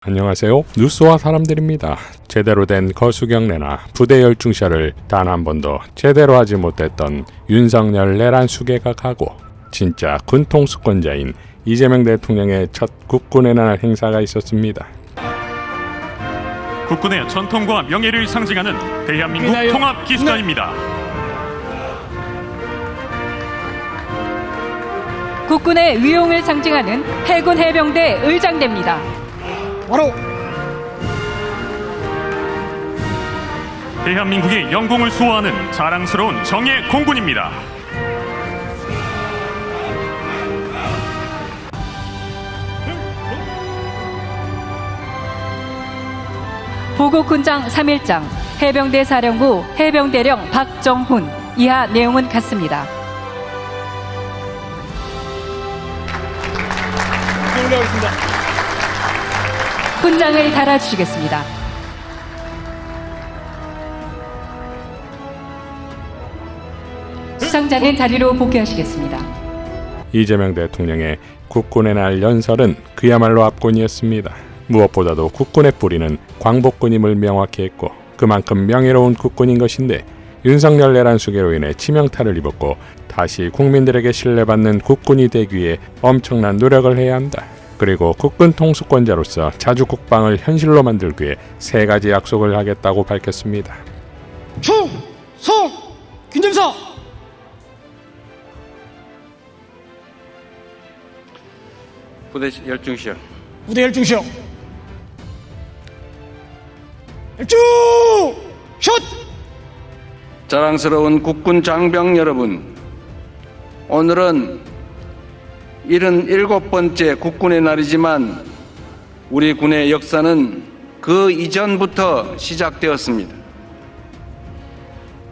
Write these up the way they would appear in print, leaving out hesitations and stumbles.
안녕하세요. 뉴스와 사람들입니다. 제대로 된 거수경례나 부대 열중샤를 단 한 번도 제대로 하지 못했던 윤석열 내란 수계가 가고 진짜 군통수권자인 이재명 대통령의 첫 국군의 날 행사가 있었습니다. 국군의 전통과 명예를 상징하는 대한민국 통합기수단입니다. 국군의 위용을 상징하는 해군 해병대 의장대입니다. 바로 대한민국의 영공을 수호하는 자랑스러운 정예 공군입니다. 보국훈장 3일장 해병대 사령부 해병대령 박정훈 이하 내용은 같습니다. 올라가겠습니다. 훈장을 달아주시겠습니다. 수상자는 자리로 복귀하시겠습니다. 이재명 대통령의 국군의 날 연설은 그야말로 압권이었습니다. 무엇보다도 국군의 뿌리는 광복군임을 명확히 했고 그만큼 명예로운 국군인 것인데 윤석열 내란 수계로 인해 치명타를 입었고 다시 국민들에게 신뢰받는 국군이 되기 위해 엄청난 노력을 해야 한다. 그리고 국군 통수권자로서 자주 국방을 현실로 만들기 위해 3가지 약속을 하겠다고 밝혔습니다. 충성 균점사 부대 열중시요. 부대 열중시요. 열중 슛. 자랑스러운 국군 장병 여러분, 오늘은 77번째 국군의 날이지만 우리 군의 역사는 그 이전부터 시작되었습니다.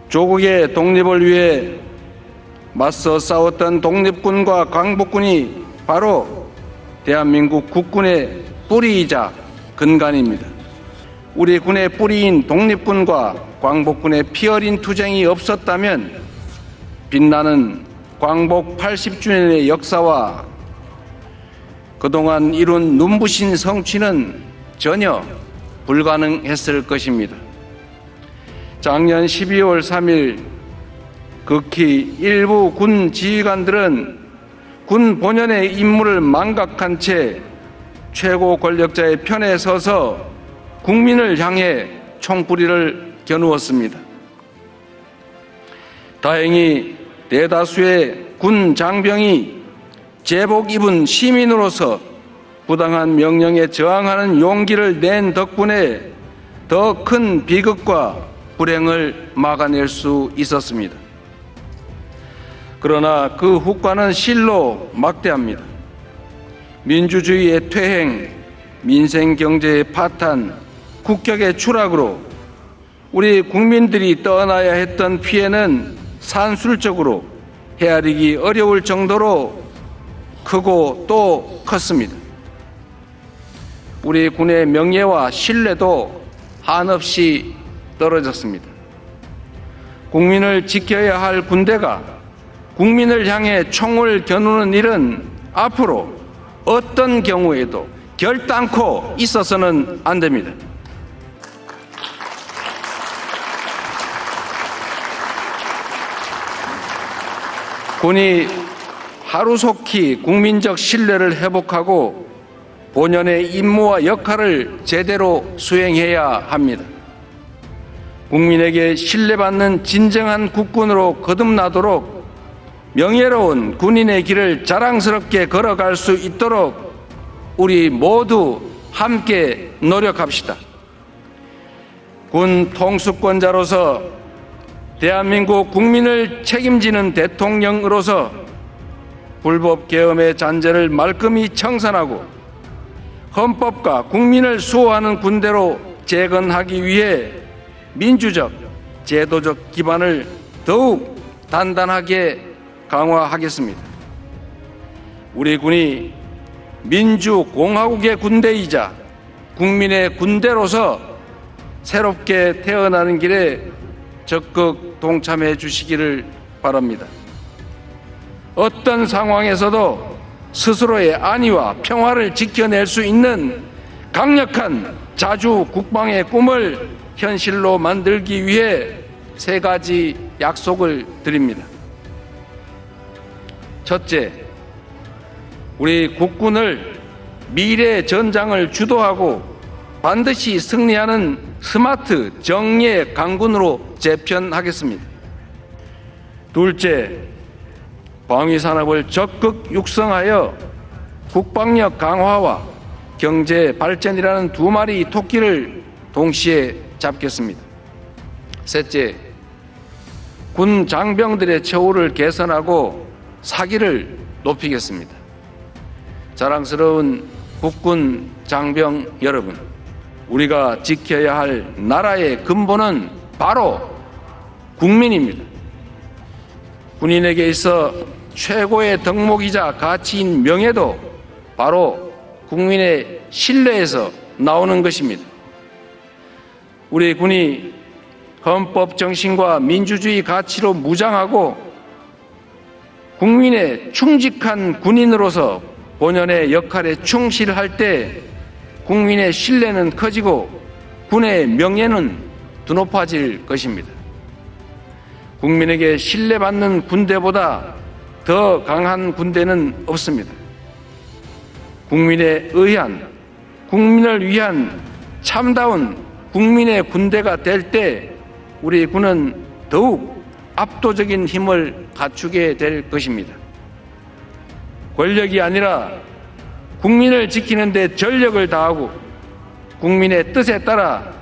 조국의 독립을 위해 맞서 싸웠던 독립군과 광복군이 바로 대한민국 국군의 뿌리이자 근간입니다. 우리 군의 뿌리인 독립군과 광복군의 피어린 투쟁이 없었다면 빛나는 광복 80주년의 역사와 그동안 이룬 눈부신 성취는 전혀 불가능했을 것입니다. 작년 12월 3일 극히 일부 군 지휘관들은 군 본연의 임무를 망각한 채 최고 권력자의 편에 서서 국민을 향해 총뿌리를 겨누었습니다. 다행히 대다수의 군 장병이 제복 입은 시민으로서 부당한 명령에 저항하는 용기를 낸 덕분에 더 큰 비극과 불행을 막아낼 수 있었습니다. 그러나 그 후과는 실로 막대합니다. 민주주의의 퇴행, 민생경제의 파탄, 국격의 추락으로 우리 국민들이 떠나야 했던 피해는 산술적으로 헤아리기 어려울 정도로 크고 또 컸습니다. 우리 군의 명예와 신뢰도 한없이 떨어졌습니다. 국민을 지켜야 할 군대가 국민을 향해 총을 겨누는 일은 앞으로 어떤 경우에도 결단코 있어서는 안 됩니다. 군이 하루속히 국민적 신뢰를 회복하고 본연의 임무와 역할을 제대로 수행해야 합니다. 국민에게 신뢰받는 진정한 국군으로 거듭나도록 명예로운 군인의 길을 자랑스럽게 걸어갈 수 있도록 우리 모두 함께 노력합시다. 군 통수권자로서 대한민국 국민을 책임지는 대통령으로서 불법 계엄의 잔재를 말끔히 청산하고 헌법과 국민을 수호하는 군대로 재건하기 위해 민주적, 제도적 기반을 더욱 단단하게 강화하겠습니다. 우리 군이 민주공화국의 군대이자 국민의 군대로서 새롭게 태어나는 길에 적극 동참해 주시기를 바랍니다. 어떤 상황에서도 스스로의 안위와 평화를 지켜낼 수 있는 강력한 자주 국방의 꿈을 현실로 만들기 위해 3가지 약속을 드립니다. 첫째, 우리 국군을 미래 전장을 주도하고 반드시 승리하는 스마트 정예 강군으로 재편하겠습니다. 둘째, 방위산업을 적극 육성하여 국방력 강화와 경제 발전이라는 2마리 토끼를 동시에 잡겠습니다. 셋째, 군 장병들의 처우를 개선하고 사기를 높이겠습니다. 자랑스러운 국군 장병 여러분, 우리가 지켜야 할 나라의 근본은 바로 국민입니다. 군인에게 있어 최고의 덕목이자 가치인 명예도 바로 국민의 신뢰에서 나오는 것입니다. 우리 군이 헌법 정신과 민주주의 가치로 무장하고 국민의 충직한 군인으로서 본연의 역할에 충실할 때 국민의 신뢰는 커지고 군의 명예는 드높아질 것입니다. 국민에게 신뢰받는 군대보다 더 강한 군대는 없습니다. 국민에 의한, 국민을 위한 참다운 국민의 군대가 될 때 우리 군은 더욱 압도적인 힘을 갖추게 될 것입니다. 권력이 아니라 국민을 지키는 데 전력을 다하고 국민의 뜻에 따라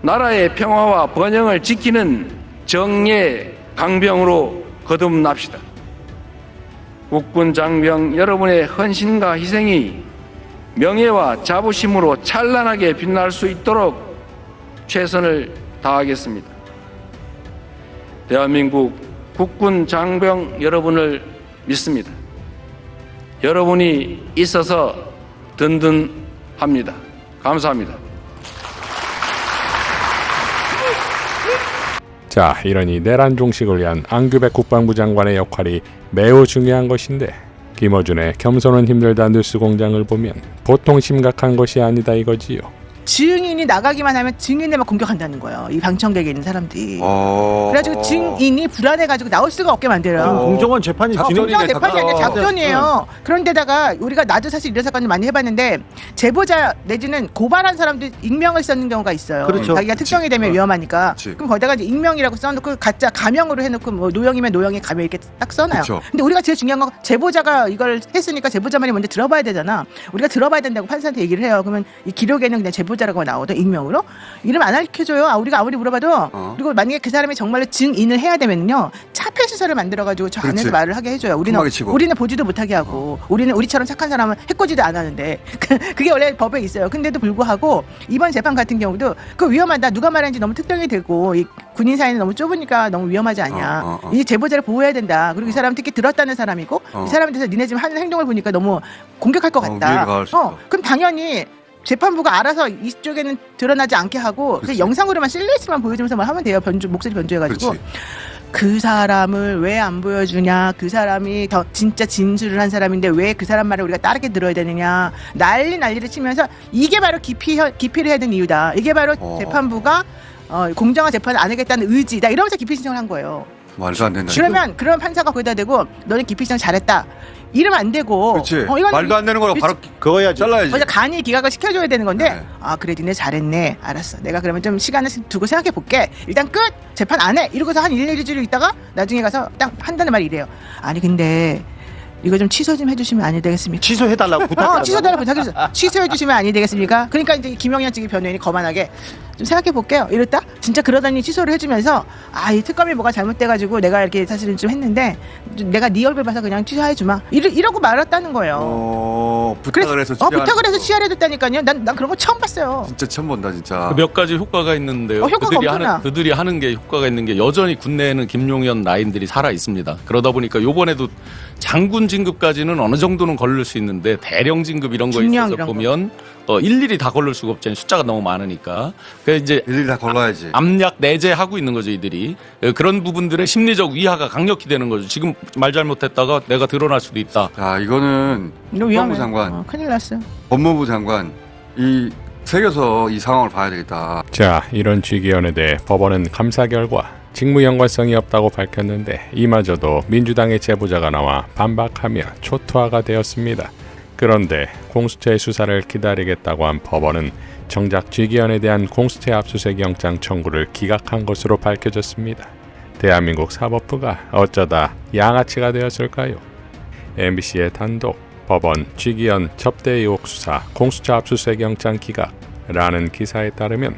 나라의 평화와 번영을 지키는 정예 강병으로 거듭납시다. 국군 장병 여러분의 헌신과 희생이 명예와 자부심으로 찬란하게 빛날 수 있도록 최선을 다하겠습니다. 대한민국 국군 장병 여러분을 믿습니다. 여러분이 있어서 든든합니다. 감사합니다. 자, 이러니 내란 종식을 위한 안규백 국방부 장관의 역할이 매우 중요한 것인데 김어준의 겸손은 힘들다 뉴스공장을 보면 보통 심각한 것이 아니다 이거지요. 증인이 나가기만 하면 증인들만 공격한다는 거예요. 이 방청객에 있는 사람들이. 그래가지고 증인이 불안해가지고 나올 수가 없게 만들어요. 공정한 재판이 공정한 재판이 아니라 작전이에요. 그런데다가 우리가 나도 사실 이런 사건을 많이 해봤는데 제보자 내지는 고발한 사람들 익명을 썼는 경우가 있어요. 그렇죠. 자기가 특정이 되면 위험하니까. 그치. 그럼 거기다가 이제 익명이라고 써놓고 가짜 가명으로 해놓고 뭐 노영이면 노영이 가명 이렇게 딱 써놔요. 그쵸. 근데 우리가 제일 중요한 건 제보자가 이걸 했으니까 제보자만이 먼저 들어봐야 되잖아. 우리가 들어봐야 된다고 판사한테 얘기를 해요. 그러면 이 기록에는 그냥 제보자라고 나오든 익명으로 이름 안 알려줘요. 우리가 아무리 물어봐도. 그리고 만약에 그 사람이 정말로 증인을 해야 되면요 차폐 시설을 만들어가지고 저 안에서 말을 하게 해줘요. 우리는 보지도 못하게 하고 우리처럼 착한 사람은 해코지도 안 하는데 그게 원래 법에 있어요. 근데도 불구하고 이번 재판 같은 경우도 그 위험하다 누가 말하는지 너무 특정이 되고 이 군인 사이는 너무 좁으니까 너무 위험하지 않냐. 이 제보자를 보호해야 된다. 그리고 이 사람 특히 들었다는 사람이고 이 사람에 대해서 니네 지금 하는 행동을 보니까 너무 공격할 것 같다. 그럼 당연히 재판부가 알아서 이쪽에는 드러나지 않게 하고 그냥 영상으로만 실루엣만 보여주면서 뭐 하면 돼요. 목소리 변조해가지고. 그렇지. 그 사람을 왜 안 보여주냐, 그 사람이 더 진짜 진술을 한 사람인데 왜 그 사람 말을 우리가 따르게 들어야 되느냐, 난리를 치면서 이게 바로 기피를 해야 되는 이유다. 이게 바로 재판부가 공정한 재판을 안 하겠다는 의지다. 이러면서 기피 신청을 한 거예요. 말도 안 된다. 그러면 그런 판사가 거기다 대고 너는 기피 신청 잘했다. 이러면 안 되고. 그렇지. 이건 말도 안 되는 거라고 바로 그거 해야지. 잘라야지. 먼저 간이 기각을 시켜줘야 되는 건데 네. 아 그래 니네 잘했네 알았어 내가 그러면 좀 시간을 두고 생각해 볼게 일단 끝 재판 안 해 이러고서 한 1, 2주를 있다가 나중에 가서 딱 한다는 말이 이래요. 아니 근데 이거 좀 취소 좀 해주시면 안 되겠습니까? 취소해달라고 부탁. 취소해달라고 부탁했어. 취소해주시면 안 되겠습니까? 그러니까 이제 김영현 측의 변호인이 거만하게 좀 생각해 볼게요. 이랬다 진짜 그러더니 취소를 해주면서 이 특검이 뭐가 잘못돼가지고 내가 이렇게 사실은 좀 했는데 내가 네 얼굴 봐서 그냥 취소해주마 이러고 말았다는 거예요. 부탁을 해서 부탁을 해서 취하해줬다니까요. 난 그런 거 처음 봤어요. 진짜 처음 본다 진짜. 몇 가지 효과가 있는데요. 효과가 그들이 하는 게 효과가 있는 게 여전히 군내에는 김용현 라인들이 살아 있습니다. 그러다 보니까 요번에도 장군 진급까지는 어느 정도는 걸릴 수 있는데 대령 진급 이런 거 있어서 보면 일일이 다 걸릴 수가 없잖아요. 숫자가 너무 많으니까. 그래서 이제 일일이 다 걸러야지. 압력 내재하고 있는 거죠, 이들이. 그런 부분들의 심리적 위화가 강력히 되는 거죠. 지금 말 잘못했다가 내가 드러날 수도 있다. 자, 이거는 국방부 장관, 큰일 났어요. 법무부 장관 이 새겨서 이 상황을 봐야 되겠다. 자, 이런 쥐기현에 대해 법원은 감사 결과 직무 연관성이 없다고 밝혔는데 이마저도 민주당의 제보자가 나와 반박하며 초토화가 되었습니다. 그런데 공수처의 수사를 기다리겠다고 한 법원은 정작 쥐기현에 대한 공수처 압수수색 영장 청구를 기각한 것으로 밝혀졌습니다. 대한민국 사법부가 어쩌다 양아치가 되었을까요? MBC의 단독 법원 쥐기현 접대 의혹 수사 공수처 압수수색 영장 기각라는 기사에 따르면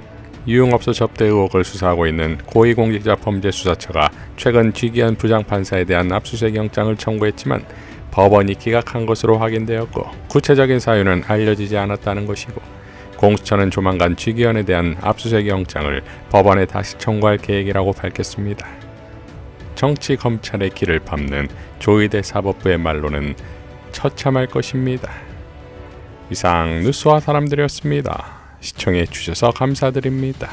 유흥업소 접대 의혹을 수사하고 있는 고위공직자범죄수사처가 최근 쥐기현 부장판사에 대한 압수수색 영장을 청구했지만 법원이 기각한 것으로 확인되었고 구체적인 사유는 알려지지 않았다는 것이고 공수처는 조만간 쥐기현에 대한 압수수색 영장을 법원에 다시 청구할 계획이라고 밝혔습니다. 정치 검찰의 길을 밟는 조의대 사법부의 말로는 처참할 것입니다. 이상 뉴스와 사람들이었습니다. 시청해 주셔서 감사드립니다.